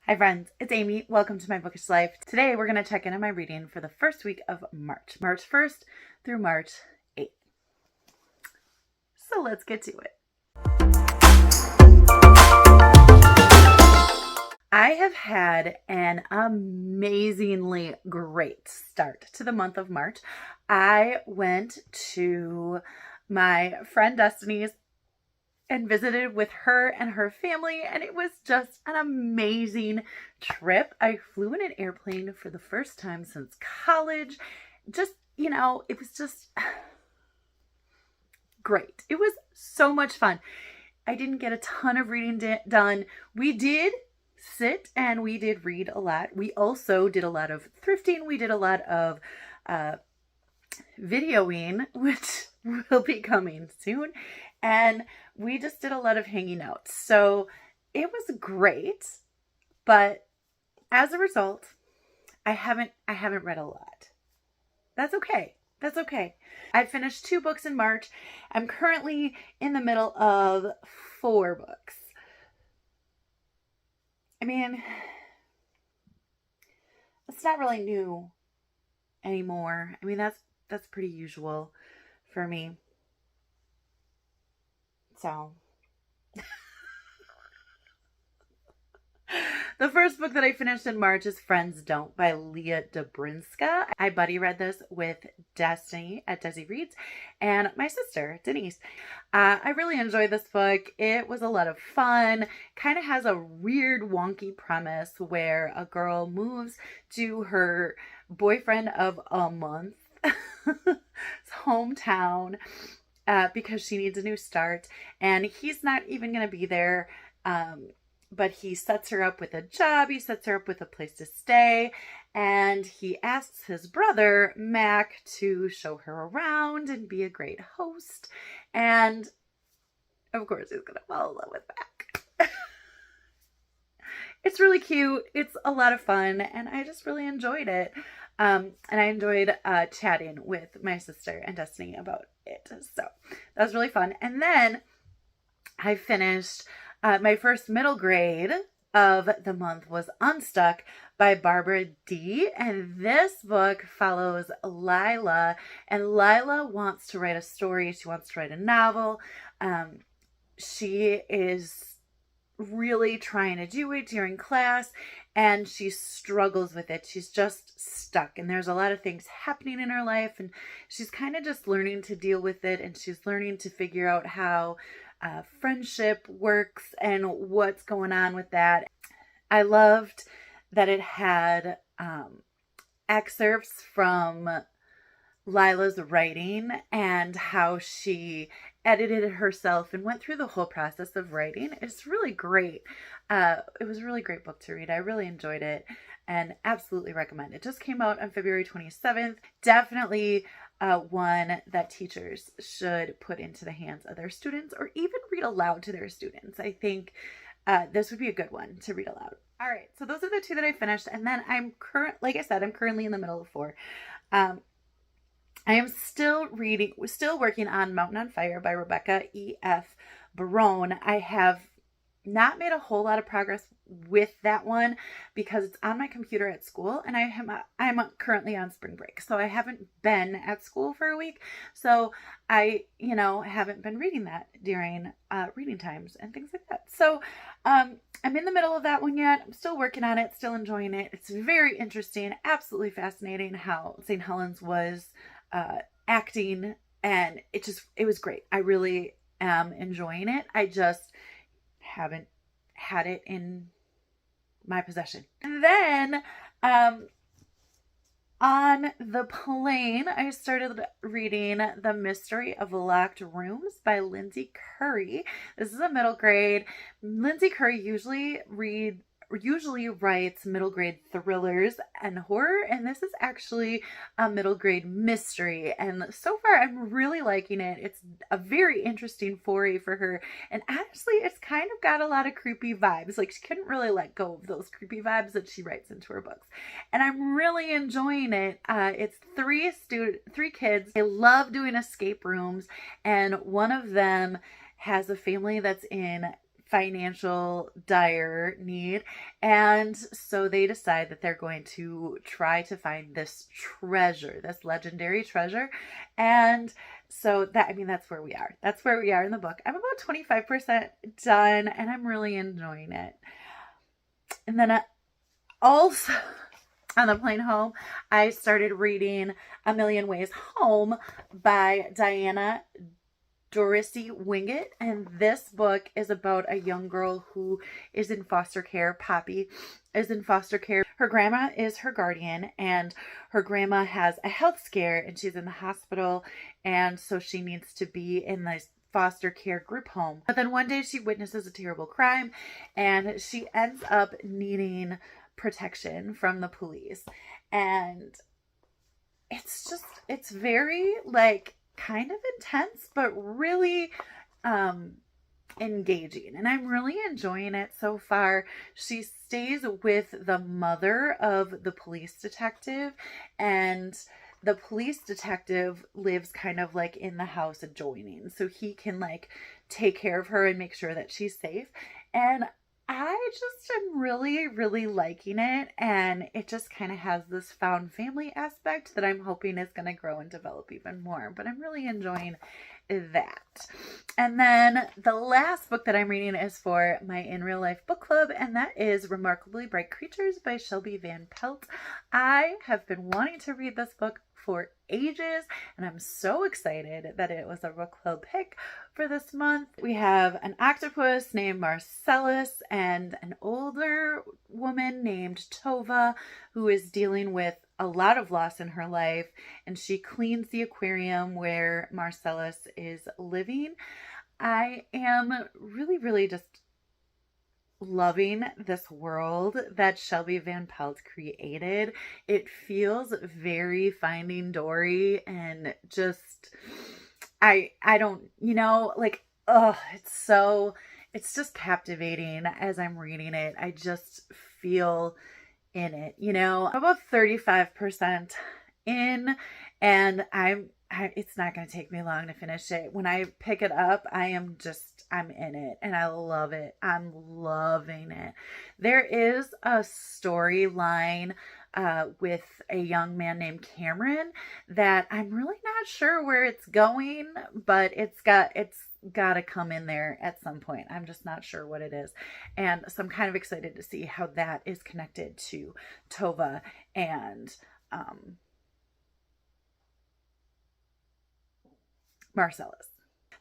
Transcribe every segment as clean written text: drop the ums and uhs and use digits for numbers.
Hi friends, it's Amy. Welcome to my bookish life. Today we're going to check in on my reading for the first week of March. March 1st through March 8th. So let's get to it. I have had an amazingly great start to the month of March. I went to my friend Destiny's and visited with her and her family, and it was just an amazing trip. I flew in an airplane for the first time since college. It was just great. It was so much fun. I didn't get a ton of reading done. We did sit and we did read a lot. We also did a lot of thrifting. We did a lot of videoing, which will be coming soon. And we just did a lot of hanging out. So it was great. But as a result, I haven't read a lot. That's okay. That's okay. I finished 2 books in March. I'm currently in the middle of 4 books. I mean, it's not really new anymore. I mean, that's pretty usual for me. So the first book that I finished in March is Friends Don't by Leah Dobrinska. I buddy read this with Destiny at Desi Reads and my sister, Denise. I really enjoyed this book. It was a lot of fun. Kind of has a weird, wonky premise where a girl moves to her boyfriend of a month hometown because she needs a new start, and he's not even going to be there. But he sets her up with a job. He sets her up with a place to stay. And he asks his brother, Mac, to show her around and be a great host. And of course, he's going to fall in love with Mac. It's really cute. It's a lot of fun. And I just really enjoyed it. And I enjoyed chatting with my sister and Destiny about it. So that was really fun. And then I finished my first middle grade of the month was Unstuck by Barbara Dee. And this book follows Lila. And Lila wants to write a story. She wants to write a novel. She is really trying to do it during class, and she struggles with it. She's just stuck, and there's a lot of things happening in her life, and she's kind of just learning to deal with it, and she's learning to figure out how friendship works and what's going on with that. I loved that it had excerpts from Lila's writing and how she edited it herself and went through the whole process of writing. It's really great. It was a really great book to read. I really enjoyed it and absolutely recommend it. It just came out on February 27th. Definitely one that teachers should put into the hands of their students or even read aloud to their students. I think this would be a good one to read aloud. All right, so those are the 2 that I finished, and then I'm currently in the middle of 4. I am still working on Mountain on Fire by Rebecca E.F. Barone. I have not made a whole lot of progress with that one because it's on my computer at school, and I'm currently on spring break, so I haven't been at school for a week. So I, haven't been reading that during reading times and things like that. So I'm in the middle of that one yet. I'm still working on it, still enjoying it. It's very interesting, absolutely fascinating how St. Helens was acting, and it was great. I really am enjoying it. I just haven't had it in my possession. And then on the plane, I started reading The Mystery of Locked Rooms by Lindsey Currie. This is a middle grade. Lindsey Currie usually writes middle grade thrillers and horror, and this is actually a middle grade mystery, and so far I'm really liking it. It's a very interesting foray for her, and honestly it's kind of got a lot of creepy vibes. Like, she couldn't really let go of those creepy vibes that she writes into her books, and I'm really enjoying it. It's 3 kids. They love doing escape rooms, and one of them has a family that's in financial dire need. And so they decide that they're going to try to find this treasure, this legendary treasure. And so that, I mean, that's where we are. That's where we are in the book. I'm about 25% done and I'm really enjoying it. And then also on the plane home, I started reading A Million Ways Home by Diana Dorisi Winget, and this book is about a young girl who is in foster care. Poppy is in foster care. Her grandma is her guardian, and her grandma has a health scare and she's in the hospital, and so she needs to be in this foster care group home. But then one day she witnesses a terrible crime and she ends up needing protection from the police. And it's very like kind of intense, but really engaging, and I'm really enjoying it so far. She stays with the mother of the police detective, and the police detective lives kind of like in the house adjoining, so he can like take care of her and make sure that she's safe. And I just am really, really liking it, and it just kind of has this found family aspect that I'm hoping is going to grow and develop even more, but I'm really enjoying that. And then the last book that I'm reading is for my In Real Life book club, and that is Remarkably Bright Creatures by Shelby Van Pelt. I have been wanting to read this book for ages, and I'm so excited that it was a book club pick for this month. We have an octopus named Marcellus and an older woman named Tova who is dealing with a lot of loss in her life, and she cleans the aquarium where Marcellus is living. I am really, really just loving this world that Shelby Van Pelt created. It feels very Finding Dory, and just I don't, you know, like, oh, it's just captivating as I'm reading it. I just feel in it, you know. I'm about 35% in, and it's not going to take me long to finish it. When I pick it up, I'm in it and I love it. I'm loving it. There is a storyline with a young man named Cameron that I'm really not sure where it's going, but it's got to come in there at some point. I'm just not sure what it is. And so I'm kind of excited to see how that is connected to Tova and Marcellus.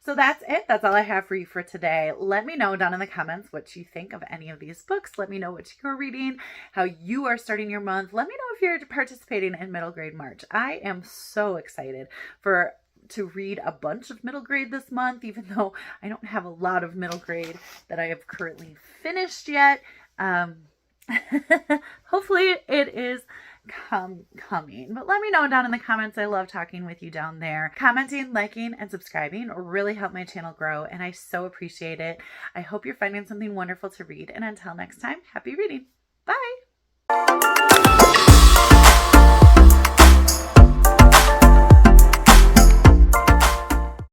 So that's it. That's all I have for you for today. Let me know down in the comments what you think of any of these books. Let me know what you're reading, how you are starting your month. Let me know if you're participating in Middle Grade March. I am so excited to read a bunch of middle grade this month, even though I don't have a lot of middle grade that I have currently finished yet. Hopefully it is coming, but let me know down in the comments. I love talking with you down there. Commenting, liking, and subscribing really help my channel grow, and I so appreciate it. I hope you're finding something wonderful to read, and until next time, happy reading. Bye.